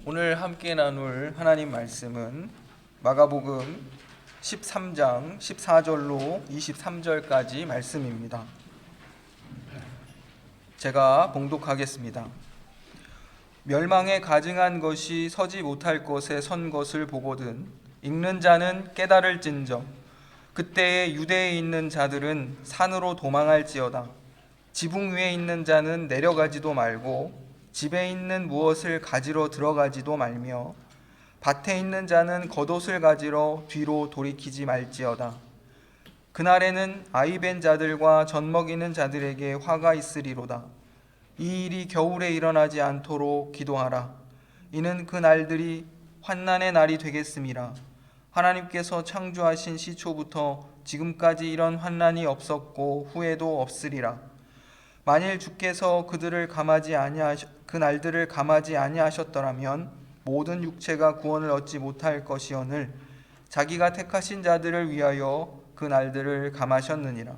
오늘 함께 나눌 하나님 말씀은 마가복음 13장 14절로 23절까지 말씀입니다. 제가 봉독하겠습니다. 멸망에 가증한 것이 서지 못할 것에 선 것을 보거든 읽는 자는 깨달을진저 그때에 유대에 있는 자들은 산으로 도망할지어다. 지붕 위에 있는 자는 내려가지도 말고 집에 있는 무엇을 가지러 들어가지도 말며 밭에 있는 자는 겉옷을 가지러 뒤로 돌이키지 말지어다. 그날에는 아이 벤 자들과 젖 먹이는 자들에게 화가 있으리로다. 이 일이 겨울에 일어나지 않도록 기도하라. 이는 그 날들이 환난의 날이 되겠음이라. 하나님께서 창조하신 시초부터 지금까지 이런 환난이 없었고 후에도 없으리라. 만일 주께서 그 날들을 감하지 아니하셨더라면 모든 육체가 구원을 얻지 못할 것이오늘 자기가 택하신 자들을 위하여 그 날들을 감하셨느니라.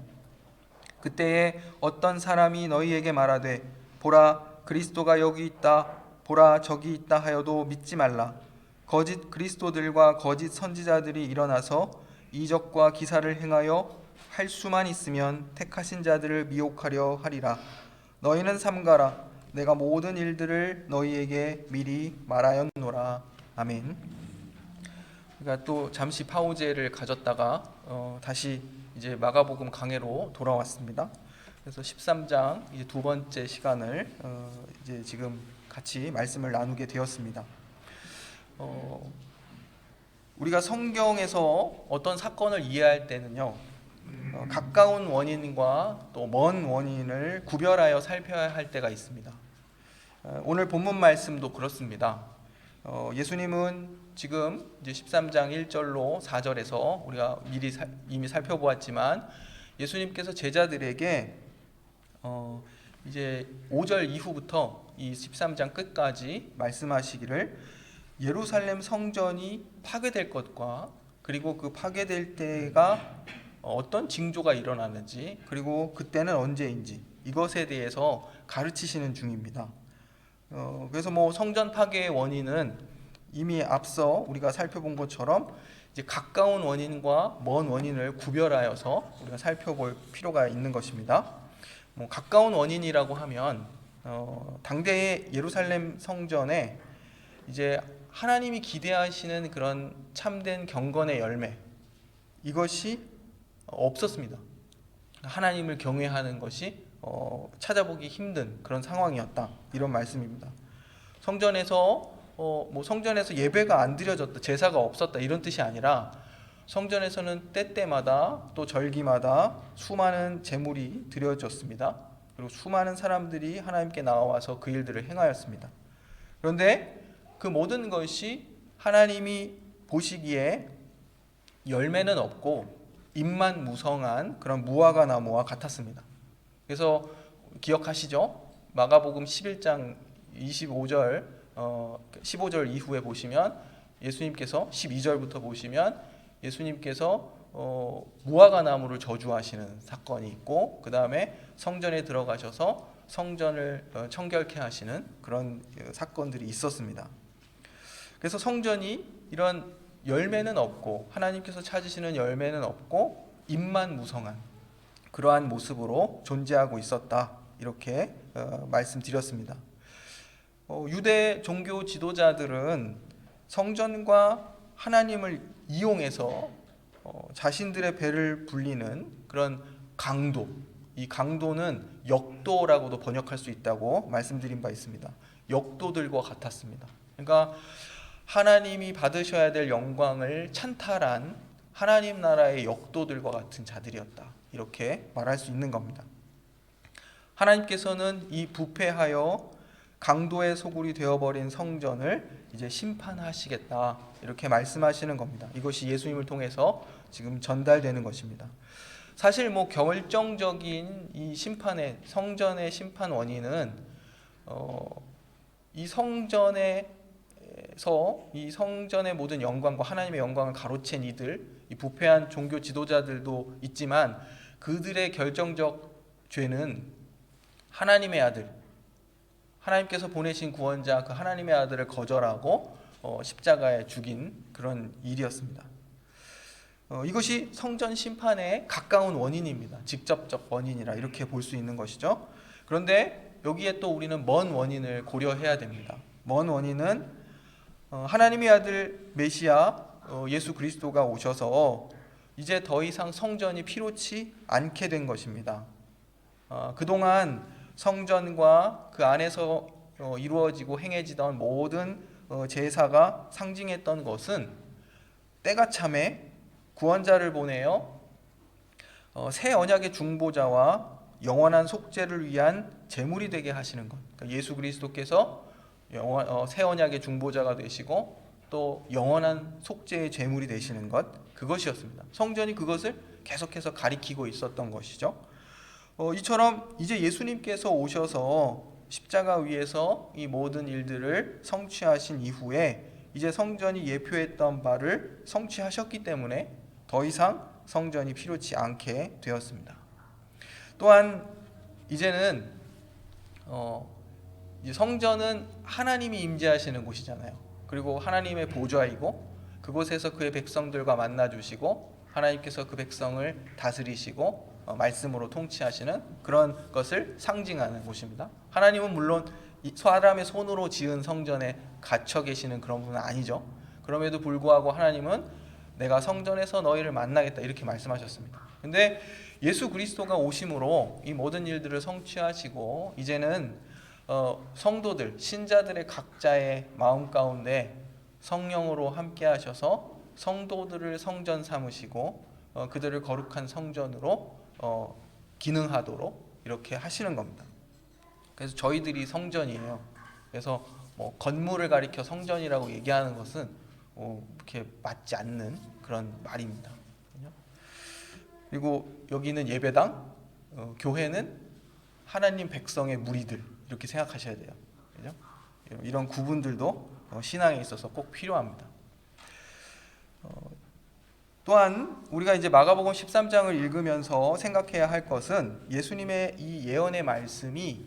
그때에 어떤 사람이 너희에게 말하되 보라 그리스도가 여기 있다 보라 저기 있다 하여도 믿지 말라. 거짓 그리스도들과 거짓 선지자들이 일어나서 이적과 기사를 행하여 할 수만 있으면 택하신 자들을 미혹하려 하리라. 너희는 삼가라. 내가 모든 일들을 너희에게 미리 말하였노라. 아멘. 그러니까 또 잠시 파우제를 가졌다가 다시 이제 마가복음 강해로 돌아왔습니다. 그래서 13장 이제 두 번째 시간을 이제 지금 같이 말씀을 나누게 되었습니다. 우리가 성경에서 어떤 사건을 이해할 때는요, 가까운 원인과 또 먼 원인을 구별하여 살펴야 할 때가 있습니다. 오늘 본문 말씀도 그렇습니다. 예수님은 지금 이제 13장 1절로 4절에서 우리가 이미 살펴보았지만 예수님께서 제자들에게 이제 5절 이후부터 이 13장 끝까지 말씀하시기를 예루살렘 성전이 파괴될 것과 그리고 그 파괴될 때가 어떤 징조가 일어나는지 그리고 그때는 언제인지 이것에 대해서 가르치시는 중입니다. 그래서 성전 파괴의 원인은 이미 앞서 우리가 살펴본 것처럼 이제 가까운 원인과 먼 원인을 구별하여서 우리가 살펴볼 필요가 있는 것입니다. 가까운 원인이라고 하면 당대의 예루살렘 성전에 이제 하나님이 기대하시는 그런 참된 경건의 열매 이것이 없었습니다. 하나님을 경외하는 것이 찾아보기 힘든 그런 상황이었다 이런 말씀입니다. 성전에서 예배가 안 드려졌다 제사가 없었다 이런 뜻이 아니라 성전에서는 때때마다 또 절기마다 수많은 제물이 드려졌습니다. 그리고 수많은 사람들이 하나님께 나와서 그 일들을 행하였습니다. 그런데 그 모든 것이 하나님이 보시기에 열매는 없고 잎만 무성한 그런 무화과 나무와 같았습니다. 그래서 기억하시죠? 마가복음 11장 15절 이후에 보시면 예수님께서 12절부터 보시면 예수님께서 무화과 나무를 저주하시는 사건이 있고 그 다음에 성전에 들어가셔서 성전을 청결케 하시는 그런 사건들이 있었습니다. 그래서 성전이 이런 열매는 없고 하나님께서 찾으시는 열매는 없고 잎만 무성한 그러한 모습으로 존재하고 있었다 이렇게 말씀드렸습니다. 유대 종교 지도자들은 성전과 하나님을 이용해서 자신들의 배를 불리는 그런 강도, 이 강도는 역도라고도 번역할 수 있다고 말씀드린 바 있습니다. 역도들과 같았습니다. 그러니까 하나님이 받으셔야 될 영광을 찬탈한 하나님 나라의 역도들과 같은 자들이었다 이렇게 말할 수 있는 겁니다. 하나님께서는 이 부패하여 강도의 소굴이 되어버린 성전을 이제 심판하시겠다 이렇게 말씀하시는 겁니다. 이것이 예수님을 통해서 지금 전달되는 것입니다. 사실 결정적인 이 성전의 심판 원인은 이 성전의 모든 영광과 하나님의 영광을 가로챈 이 부패한 종교 지도자들도 있지만 그들의 결정적 죄는 하나님의 아들 하나님께서 보내신 구원자 그 하나님의 아들을 거절하고 십자가에 죽인 그런 일이었습니다. 이것이 성전 심판에 가까운 원인입니다. 직접적 원인이라 이렇게 볼 수 있는 것이죠. 그런데 여기에 또 우리는 먼 원인을 고려해야 됩니다. 먼 원인은 하나님의 아들 메시아 예수 그리스도가 오셔서 이제 더 이상 성전이 필요치 않게 된 것입니다. 그동안 성전과 그 안에서 이루어지고 행해지던 모든 제사가 상징했던 것은 때가 참에 구원자를 보내어 새 언약의 중보자와 영원한 속죄를 위한 제물이 되게 하시는 것. 그러니까 예수 그리스도께서 새 언약의 중보자가 되시고 또 영원한 속죄의 제물이 되시는 것, 그것이었습니다. 성전이 그것을 계속해서 가리키고 있었던 것이죠. 이처럼 이제 예수님께서 오셔서 십자가 위에서 이 모든 일들을 성취하신 이후에 이제 성전이 예표했던 바를 성취하셨기 때문에 더 이상 성전이 필요치 않게 되었습니다. 또한 이제는 성전은 하나님이 임재하시는 곳이잖아요. 그리고 하나님의 보좌이고 그곳에서 그의 백성들과 만나 주시고 하나님께서 그 백성을 다스리시고 말씀으로 통치하시는 그런 것을 상징하는 곳입니다. 하나님은 물론 사람의 손으로 지은 성전에 갇혀 계시는 그런 분은 아니죠. 그럼에도 불구하고 하나님은 내가 성전에서 너희를 만나겠다 이렇게 말씀하셨습니다. 근데 예수 그리스도가 오심으로 이 모든 일들을 성취하시고 이제는 성도들, 신자들의 각자의 마음 가운데 성령으로 함께 하셔서 성도들을 성전 삼으시고 그들을 거룩한 성전으로 기능하도록 이렇게 하시는 겁니다. 그래서 저희들이 성전이에요. 그래서 건물을 가리켜 성전이라고 얘기하는 것은 그렇게 맞지 않는 그런 말입니다. 그리고 여기는 예배당, 교회는 하나님 백성의 무리들 이렇게 생각하셔야 돼요. 그죠? 이런 구분들도 신앙에 있어서 꼭 필요합니다. 또한 우리가 이제 마가복음 13장을 읽으면서 생각해야 할 것은 예수님의 이 예언의 말씀이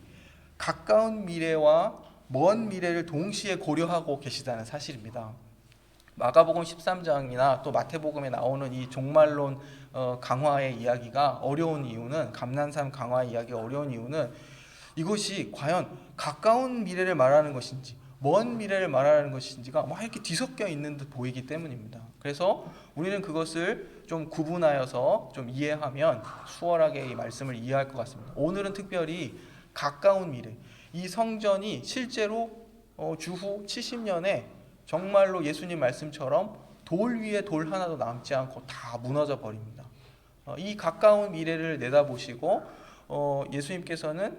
가까운 미래와 먼 미래를 동시에 고려하고 계시다는 사실입니다. 마가복음 13장이나 또 마태복음에 나오는 이 종말론 강화의 이야기가 어려운 이유는, 감난산 강화 이야기가 어려운 이유는 이것이 과연 가까운 미래를 말하는 것인지 먼 미래를 말하는 것인지가 막 이렇게 뒤섞여 있는 듯 보이기 때문입니다. 그래서 우리는 그것을 좀 구분하여서 좀 이해하면 수월하게 이 말씀을 이해할 것 같습니다. 오늘은 특별히 가까운 미래, 이 성전이 실제로 주후 70년에 정말로 예수님 말씀처럼 돌 위에 돌 하나도 남지 않고 다 무너져 버립니다. 이 가까운 미래를 내다보시고 예수님께서는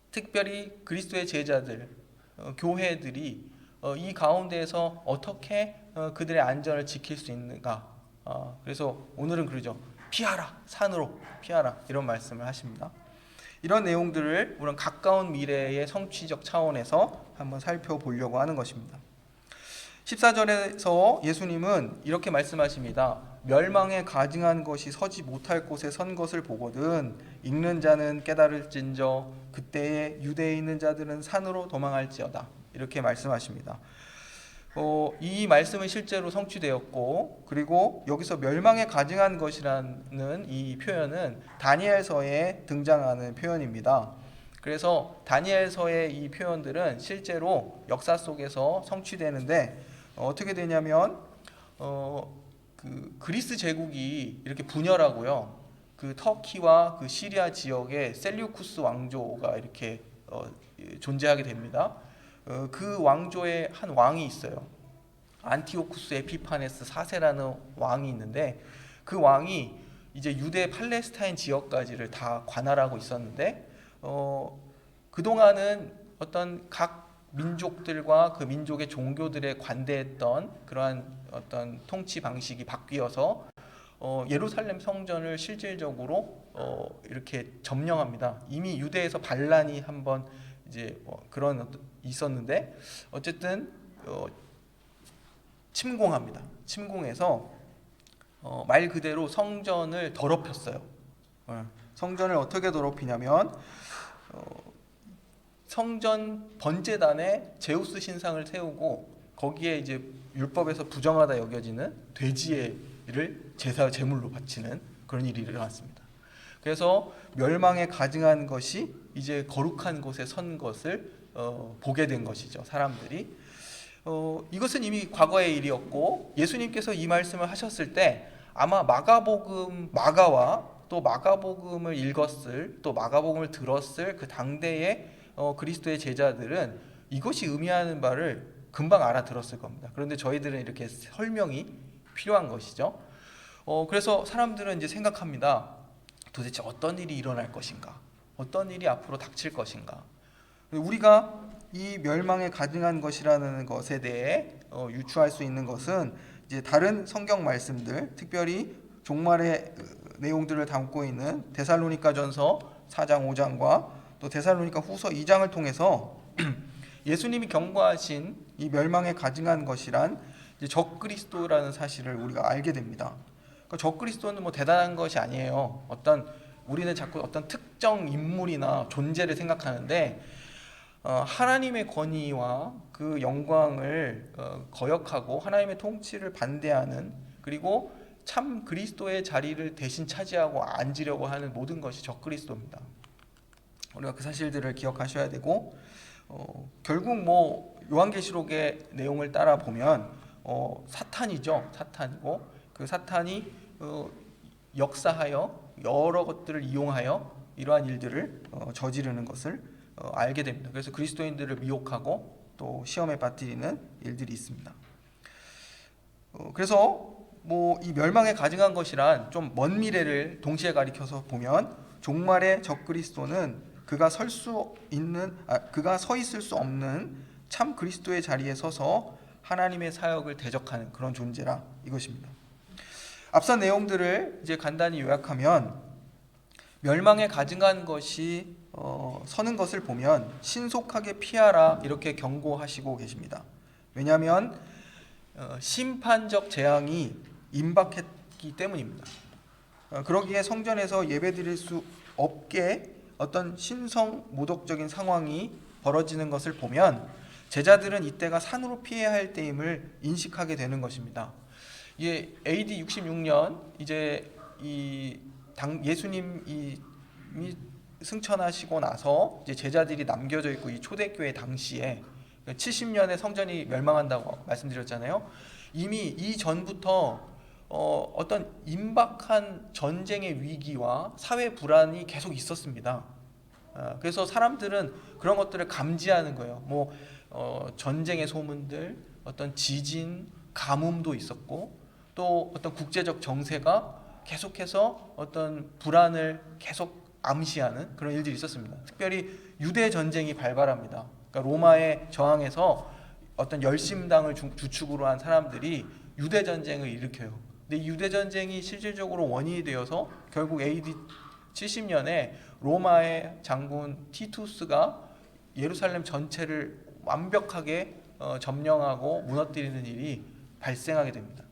특별히 그리스도의 제자들, 교회들이 이 가운데에서 어떻게 그들의 안전을 지킬 수 있는가. 그래서 오늘은 그러죠. 피하라, 산으로 피하라, 이런 말씀을 하십니다. 이런 내용들을 우리는 가까운 미래의 성취적 차원에서 한번 살펴보려고 하는 것입니다. 14절에서 예수님은 이렇게 말씀하십니다. 멸망에 가증한 것이 서지 못할 곳에 선 것을 보거든 읽는 자는 깨달을진저 그때에 유대에 있는 자들은 산으로 도망할지어다. 이렇게 말씀하십니다. 이 말씀은 실제로 성취되었고, 그리고 여기서 멸망에 가증한 것이라는 이 표현은 다니엘서에 등장하는 표현입니다. 그래서 다니엘서의 이 표현들은 실제로 역사 속에서 성취되는데 어떻게 되냐면 그 그리스 제국이 이렇게 분열하고요. 그 터키와 그 시리아 지역에 셀류쿠스 왕조가 이렇게 존재하게 됩니다. 그 왕조에 한 왕이 있어요. 안티오쿠스 에피파네스 4세라는 왕이 있는데 그 왕이 이제 유대 팔레스타인 지역까지를 다 관할하고 있었는데 그동안은 어떤 각 민족들과 그 민족의 종교들에 관대했던 그러한 어떤 통치 방식이 바뀌어서 예루살렘 성전을 실질적으로 이렇게 점령합니다. 이미 유대에서 반란이 한번 이제 그런 있었는데 어쨌든 침공합니다. 침공해서 말 그대로 성전을 더럽혔어요. 성전을 어떻게 더럽히냐면 성전 번제단에 제우스 신상을 세우고 거기에 이제 율법에서 부정하다 여겨지는 돼지를 제사 제물로 바치는 그런 일이 일어났습니다. 그래서 멸망에 가증한 것이 이제 거룩한 곳에 선 것을 보게 된 것이죠. 사람들이 이것은 이미 과거의 일이었고 예수님께서 이 말씀을 하셨을 때 아마 마가와 또 마가복음을 읽었을 또 마가복음을 들었을 그 당대의 그리스도의 제자들은 이것이 의미하는 바를 금방 알아들었을 겁니다. 그런데 저희들은 이렇게 설명이 필요한 것이죠. 그래서 사람들은 이제 생각합니다. 도대체 어떤 일이 일어날 것인가? 어떤 일이 앞으로 닥칠 것인가? 우리가 이 멸망에 가증한 것이라는 것에 대해 유추할 수 있는 것은 이제 다른 성경 말씀들, 특별히 종말의 내용들을 담고 있는 데살로니가전서 4장 5장과 또 데살로니가 후서 2장을 통해서 예수님이 경고하신 이 멸망에 가증한 것이란 이제 적그리스도라는 사실을 우리가 알게 됩니다. 그러니까 적그리스도는 뭐 대단한 것이 아니에요. 우리는 자꾸 어떤 특정 인물이나 존재를 생각하는데 하나님의 권위와 그 영광을 거역하고 하나님의 통치를 반대하는, 그리고 참 그리스도의 자리를 대신 차지하고 앉으려고 하는 모든 것이 적그리스도입니다. 우리가 그 사실들을 기억하셔야 되고 결국 뭐 요한계시록의 내용을 따라 보면 사탄이죠. 사탄이고 그 사탄이 역사하여 여러 것들을 이용하여 이러한 일들을 저지르는 것을 알게 됩니다. 그래서 그리스도인들을 미혹하고 또 시험에 빠뜨리는 일들이 있습니다. 그래서 뭐 이 멸망에 가증한 것이란 좀 먼 미래를 동시에 가리켜서 보면 종말의 적그리스도는 그가 서 있을 수 없는 참 그리스도의 자리에 서서 하나님의 사역을 대적하는 그런 존재라 이것입니다. 앞선 내용들을 이제 간단히 요약하면 멸망에 가증한 것이 서는 것을 보면 신속하게 피하라 이렇게 경고하시고 계십니다. 왜냐하면 심판적 재앙이 임박했기 때문입니다. 그러기에 성전에서 예배드릴 수 없게 어떤 신성 모독적인 상황이 벌어지는 것을 보면 제자들은 이때가 산으로 피해야 할 때임을 인식하게 되는 것입니다. 이게 AD 66년 이제 예수님이 승천하시고 나서 이제 제자들이 남겨져 있고 이 초대교회 당시에 70년에 성전이 멸망한다고 말씀드렸잖아요. 이미 이 전부터 어떤 임박한 전쟁의 위기와 사회 불안이 계속 있었습니다. 그래서 사람들은 그런 것들을 감지하는 거예요. 뭐 전쟁의 소문들, 어떤 지진, 가뭄도 있었고 또 어떤 국제적 정세가 계속해서 어떤 불안을 계속 암시하는 그런 일들이 있었습니다. 특별히 유대 전쟁이 발발합니다. 그러니까 로마에 저항해서 어떤 열심당을 주축으로 한 사람들이 유대 전쟁을 일으켜요. 근데 이 유대 전쟁이 실질적으로 원인이 되어서 결국 AD 70년에 로마의 장군 티투스가 예루살렘 전체를 완벽하게 점령하고 무너뜨리는 일이 발생하게 됩니다.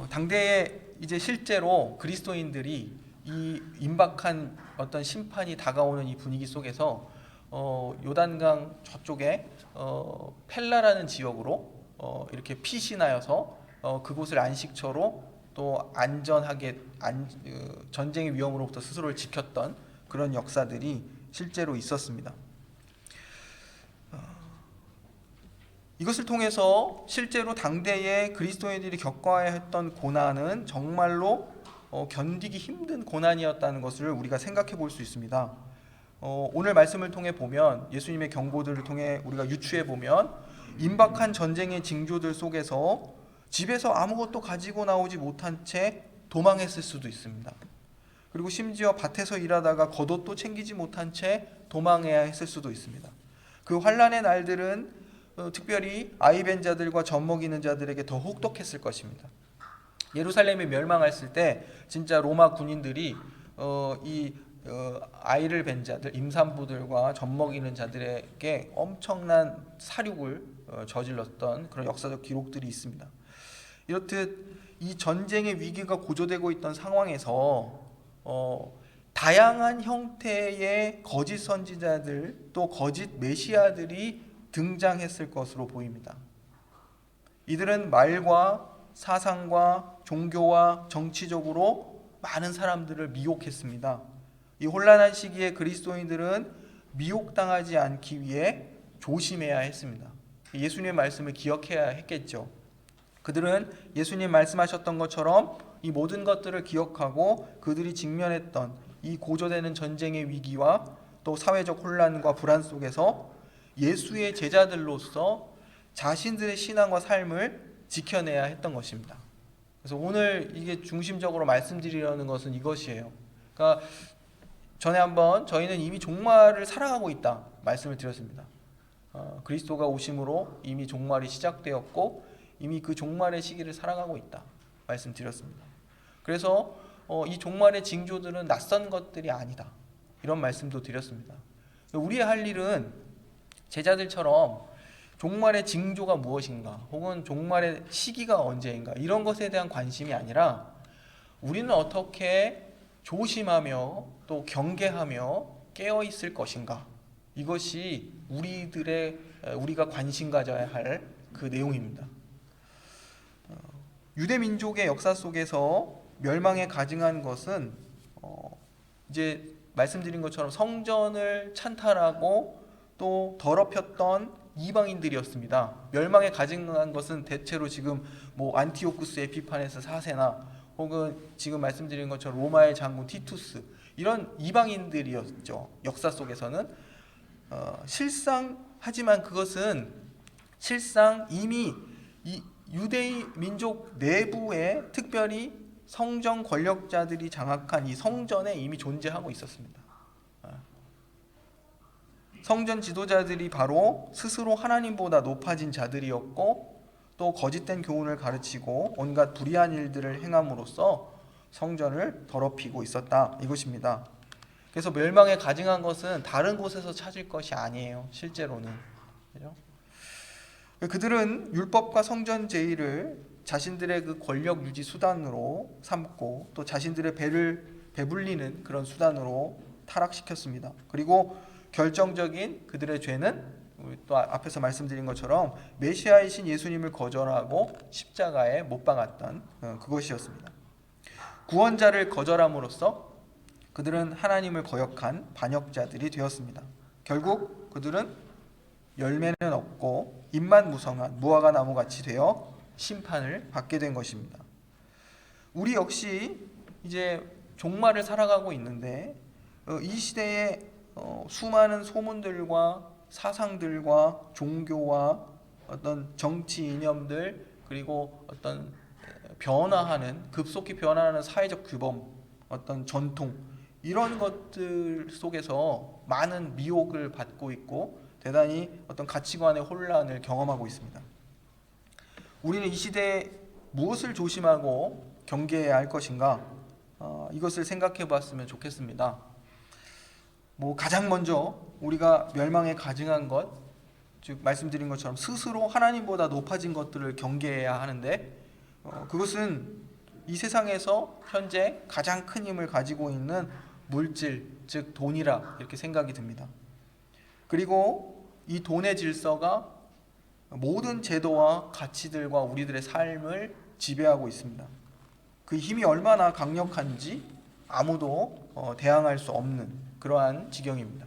당대에 이제 실제로 그리스도인들이 이 임박한 어떤 심판이 다가오는 이 분위기 속에서 요단강 저쪽에 펠라라는 지역으로 이렇게 피신하여서 그곳을 안식처로 또 안전하게 전쟁의 위험으로부터 스스로를 지켰던 그런 역사들이 실제로 있었습니다. 이것을 통해서 실제로 당대의 그리스도인들이 겪어야 했던 고난은 정말로 견디기 힘든 고난이었다는 것을 우리가 생각해 볼 수 있습니다. 오늘 말씀을 통해 보면 예수님의 경고들을 통해 우리가 유추해 보면 임박한 전쟁의 징조들 속에서 집에서 아무것도 가지고 나오지 못한 채 도망했을 수도 있습니다. 그리고 심지어 밭에서 일하다가 겉옷도 챙기지 못한 채 도망해야 했을 수도 있습니다. 그 환난의 날들은 특별히 아이벤 자들과 젖먹이는 자들에게 더 혹독했을 것입니다. 예루살렘이 멸망했을 때 진짜 로마 군인들이 아이를 뵌 자들, 임산부들과 젖먹이는 자들에게 엄청난 살육을 저질렀던 그런 역사적 기록들이 있습니다. 이렇듯 이 전쟁의 위기가 고조되고 있던 상황에서 다양한 형태의 거짓 선지자들 또 거짓 메시아들이 등장했을 것으로 보입니다. 이들은 말과 사상과 종교와 정치적으로 많은 사람들을 미혹했습니다. 이 혼란한 시기에 그리스도인들은 미혹당하지 않기 위해 조심해야 했습니다. 예수님의 말씀을 기억해야 했겠죠. 그들은 예수님 말씀하셨던 것처럼 이 모든 것들을 기억하고 그들이 직면했던 이 고조되는 전쟁의 위기와 또 사회적 혼란과 불안 속에서 예수의 제자들로서 자신들의 신앙과 삶을 지켜내야 했던 것입니다. 그래서 오늘 이게 중심적으로 말씀드리려는 것은 이것이에요. 그러니까 전에 한번 저희는 이미 종말을 살아가고 있다 말씀을 드렸습니다. 그리스도가 오심으로 이미 종말이 시작되었고 이미 그 종말의 시기를 살아가고 있다 말씀드렸습니다. 그래서 이 종말의 징조들은 낯선 것들이 아니다 이런 말씀도 드렸습니다. 우리의 할 일은 제자들처럼 종말의 징조가 무엇인가 혹은 종말의 시기가 언제인가 이런 것에 대한 관심이 아니라 우리는 어떻게 조심하며 또 경계하며 깨어 있을 것인가, 이것이 우리가 관심 가져야 할 그 내용입니다. 유대 민족의 역사 속에서 멸망에 가증한 것은 이제 말씀드린 것처럼 성전을 찬탈하고 또 더럽혔던 이방인들이었습니다. 멸망에 가증한 것은 대체로 지금 뭐 안티오쿠스 에피파네스 4세나 혹은 지금 말씀드린 것처럼 로마의 장군 티투스 이런 이방인들이었죠. 역사 속에서는 하지만 그것은 실상 이미 이 유대인 민족 내부에 특별히 성전 권력자들이 장악한 이 성전에 이미 존재하고 있었습니다. 성전 지도자들이 바로 스스로 하나님보다 높아진 자들이었고 또 거짓된 교훈을 가르치고 온갖 불의한 일들을 행함으로써 성전을 더럽히고 있었다 이것입니다. 그래서 멸망에 가증한 것은 다른 곳에서 찾을 것이 아니에요. 실제로는. 그렇죠? 그들은 율법과 성전 제의를 자신들의 그 권력 유지 수단으로 삼고 또 자신들의 배를 배불리는 그런 수단으로 타락시켰습니다. 그리고 결정적인 그들의 죄는 우리 또 앞에서 말씀드린 것처럼 메시아이신 예수님을 거절하고 십자가에 못 박았던 그것이었습니다. 구원자를 거절함으로써 그들은 하나님을 거역한 반역자들이 되었습니다. 결국 그들은 열매는 없고 잎만 무성한 무화과 나무같이 되어 심판을 받게 된 것입니다. 우리 역시 이제 종말을 살아가고 있는데 이 시대에 수많은 소문들과 사상들과 종교와 어떤 정치 이념들 그리고 어떤 급속히 변화하는 사회적 규범, 어떤 전통 이런 것들 속에서 많은 미혹을 받고 있고 대단히 어떤 가치관의 혼란을 경험하고 있습니다. 우리는 이 시대에 무엇을 조심하고 경계해야 할 것인가? 이것을 생각해 봤으면 좋겠습니다. 가장 먼저 우리가 멸망에 가증한 것, 즉 말씀드린 것처럼 스스로 하나님보다 높아진 것들을 경계해야 하는데 그것은 이 세상에서 현재 가장 큰 힘을 가지고 있는 물질, 즉 돈이라 이렇게 생각이 듭니다. 그리고 이 돈의 질서가 모든 제도와 가치들과 우리들의 삶을 지배하고 있습니다. 그 힘이 얼마나 강력한지 아무도 대항할 수 없는 그러한 지경입니다.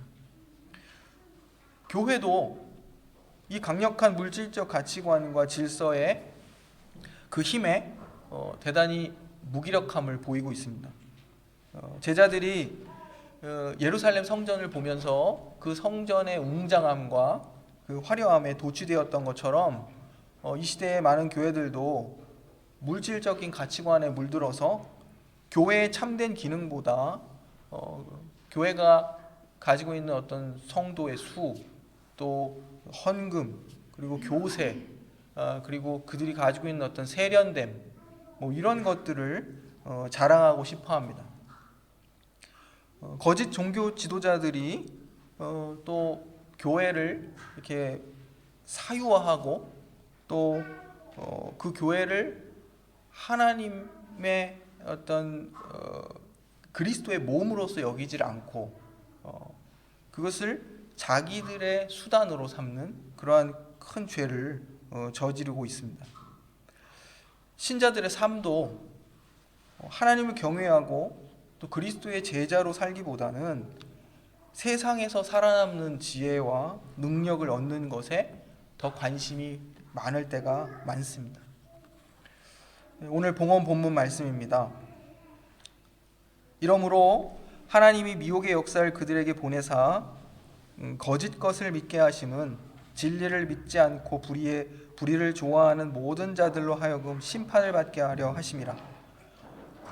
교회도 이 강력한 물질적 가치관과 질서의 그 힘에 대단히 무기력함을 보이고 있습니다. 제자들이 예루살렘 성전을 보면서 그 성전의 웅장함과 그 화려함에 도취되었던 것처럼 이 시대의 많은 교회들도 물질적인 가치관에 물들어서 교회의 참된 기능보다 교회가 가지고 있는 어떤 성도의 수, 또 헌금, 그리고 교세, 그리고 그들이 가지고 있는 어떤 세련됨, 이런 것들을 자랑하고 싶어합니다. 거짓 종교 지도자들이 또 교회를 이렇게 사유화하고 또 그 교회를 하나님의 어떤 그리스도의 몸으로서 여기질 않고 그것을 자기들의 수단으로 삼는 그러한 큰 죄를 저지르고 있습니다. 신자들의 삶도 하나님을 경외하고 또 그리스도의 제자로 살기보다는 세상에서 살아남는 지혜와 능력을 얻는 것에 더 관심이 많을 때가 많습니다. 오늘 봉헌 본문 말씀입니다. 이러므로 하나님이 미혹의 역사를 그들에게 보내사 거짓 것을 믿게 하심은 진리를 믿지 않고 불의를 좋아하는 모든 자들로 하여금 심판을 받게 하려 하심이라.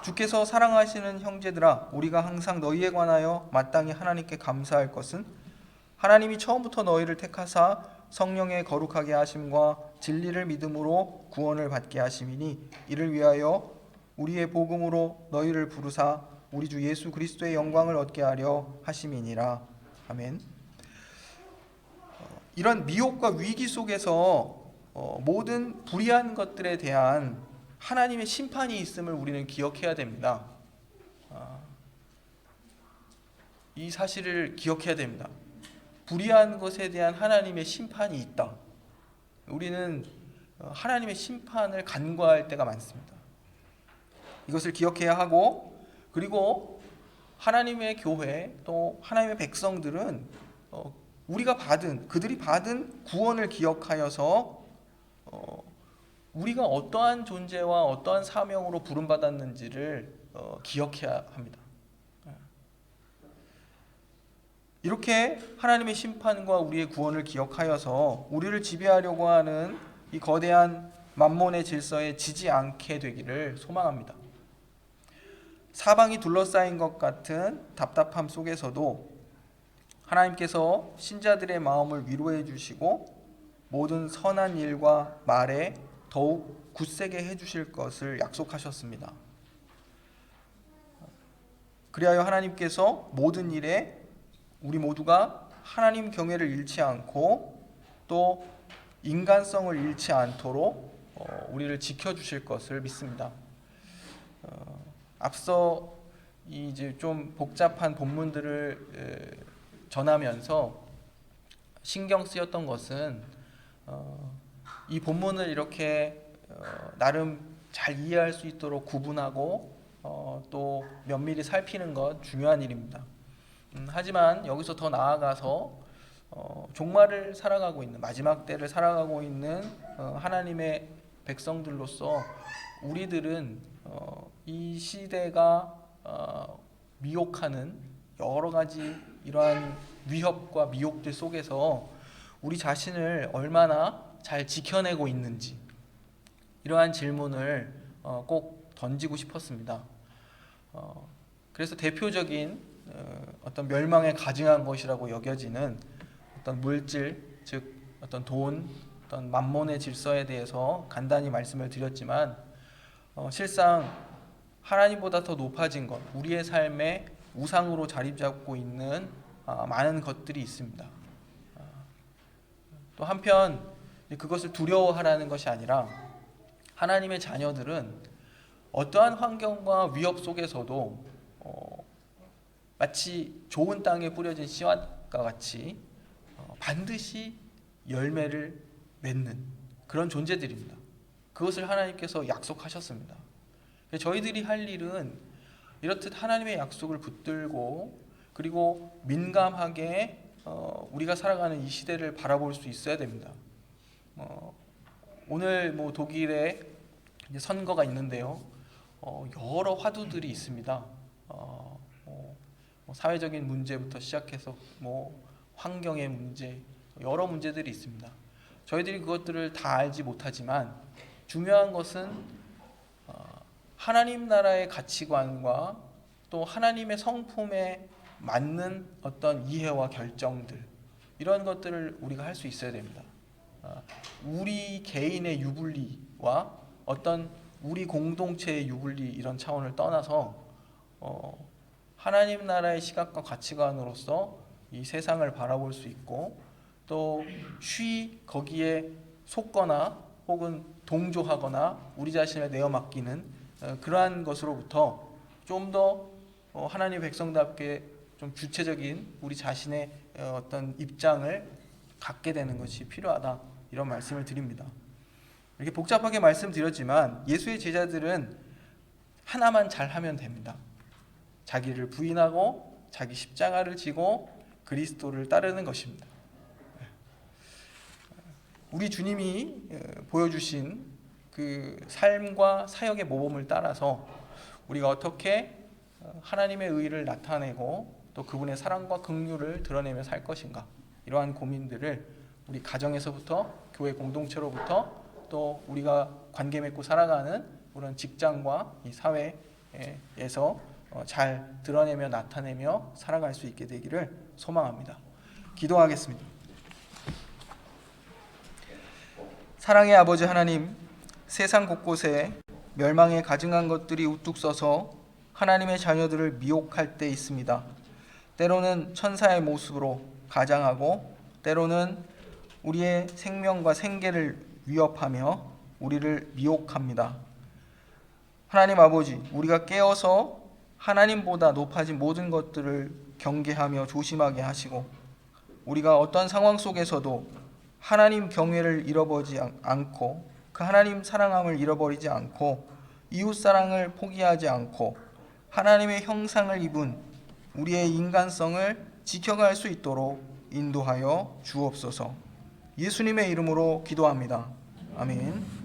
주께서 사랑하시는 형제들아, 우리가 항상 너희에 관하여 마땅히 하나님께 감사할 것은 하나님이 처음부터 너희를 택하사 성령의 거룩하게 하심과 진리를 믿음으로 구원을 받게 하심이니, 이를 위하여 우리의 복음으로 너희를 부르사 우리 주 예수 그리스도의 영광을 얻게 하려 하심이니라. 아멘. 이런 미혹과 위기 속에서 모든 불의한 것들에 대한 하나님의 심판이 있음을 우리는 기억해야 됩니다. 이 사실을 기억해야 됩니다. 불의한 것에 대한 하나님의 심판이 있다. 우리는 하나님의 심판을 간과할 때가 많습니다. 이것을 기억해야 하고, 그리고 하나님의 교회 또 하나님의 백성들은 그들이 받은 구원을 기억하여서 우리가 어떠한 존재와 어떠한 사명으로 부름받았는지를 기억해야 합니다. 이렇게 하나님의 심판과 우리의 구원을 기억하여서 우리를 지배하려고 하는 이 거대한 만몬의 질서에 지지 않게 되기를 소망합니다. 사방이 둘러싸인 것 같은 답답함 속에서도 하나님께서 신자들의 마음을 위로해 주시고 모든 선한 일과 말에 더욱 굳세게 해주실 것을 약속하셨습니다. 그리하여 하나님께서 모든 일에 우리 모두가 하나님 경외를 잃지 않고 또 인간성을 잃지 않도록 우리를 지켜주실 것을 믿습니다. 앞서 이제 좀 복잡한 본문들을 전하면서 신경 쓰였던 것은 이 본문을 이렇게 나름 잘 이해할 수 있도록 구분하고 또 면밀히 살피는 것 중요한 일입니다. 하지만 여기서 더 나아가서 종말을 살아가고 있는, 마지막 때를 살아가고 있는 하나님의 백성들로서 우리들은 이 시대가 미혹하는 여러 가지 이러한 위협과 미혹들 속에서 우리 자신을 얼마나 잘 지켜내고 있는지, 이러한 질문을 꼭 던지고 싶었습니다. 그래서 대표적인 어떤 멸망에 가증한 것이라고 여겨지는 어떤 물질, 즉 어떤 돈, 어떤 만몬의 질서에 대해서 간단히 말씀을 드렸지만 실상 하나님보다 더 높아진 것, 우리의 삶에 우상으로 자리 잡고 있는 많은 것들이 있습니다. 또 한편 그것을 두려워하라는 것이 아니라 하나님의 자녀들은 어떠한 환경과 위협 속에서도 마치 좋은 땅에 뿌려진 씨앗과 같이 반드시 열매를 맺는 그런 존재들입니다. 그것을 하나님께서 약속하셨습니다. 저희들이 할 일은 이렇듯 하나님의 약속을 붙들고 그리고 민감하게 우리가 살아가는 이 시대를 바라볼 수 있어야 됩니다. 오늘 독일에 이제 선거가 있는데요. 여러 화두들이 있습니다. 사회적인 문제부터 시작해서 환경의 문제, 여러 문제들이 있습니다. 저희들이 그것들을 다 알지 못하지만 중요한 것은 하나님 나라의 가치관과 또 하나님의 성품에 맞는 어떤 이해와 결정들, 이런 것들을 우리가 할 수 있어야 됩니다. 우리 개인의 유불리와 어떤 우리 공동체의 유불리, 이런 차원을 떠나서 하나님 나라의 시각과 가치관으로서 이 세상을 바라볼 수 있고 또 거기에 속거나 혹은 동조하거나 우리 자신을 내어 맡기는 그러한 것으로부터 좀 더 하나님의 백성답게 좀 주체적인 우리 자신의 어떤 입장을 갖게 되는 것이 필요하다, 이런 말씀을 드립니다. 이렇게 복잡하게 말씀드렸지만 예수의 제자들은 하나만 잘하면 됩니다. 자기를 부인하고 자기 십자가를 지고 그리스도를 따르는 것입니다. 우리 주님이 보여주신 그 삶과 사역의 모범을 따라서 우리가 어떻게 하나님의 의를 나타내고 또 그분의 사랑과 긍휼을 드러내며 살 것인가, 이러한 고민들을 우리 가정에서부터 교회 공동체로부터 또 우리가 관계 맺고 살아가는 그런 직장과 이 사회에서 잘 드러내며 나타내며 살아갈 수 있게 되기를 소망합니다. 기도하겠습니다. 사랑의 아버지 하나님, 세상 곳곳에 멸망에 가증한 것들이 우뚝 서서 하나님의 자녀들을 미혹할 때 있습니다. 때로는 천사의 모습으로 가장하고 때로는 우리의 생명과 생계를 위협하며 우리를 미혹합니다. 하나님 아버지, 우리가 깨어서 하나님보다 높아진 모든 것들을 경계하며 조심하게 하시고 우리가 어떤 상황 속에서도 하나님 경외를 잃어버리지 않고 그 하나님 사랑함을 잃어버리지 않고 이웃 사랑을 포기하지 않고 하나님의 형상을 입은 우리의 인간성을 지켜갈 수 있도록 인도하여 주옵소서. 예수님의 이름으로 기도합니다. 아멘.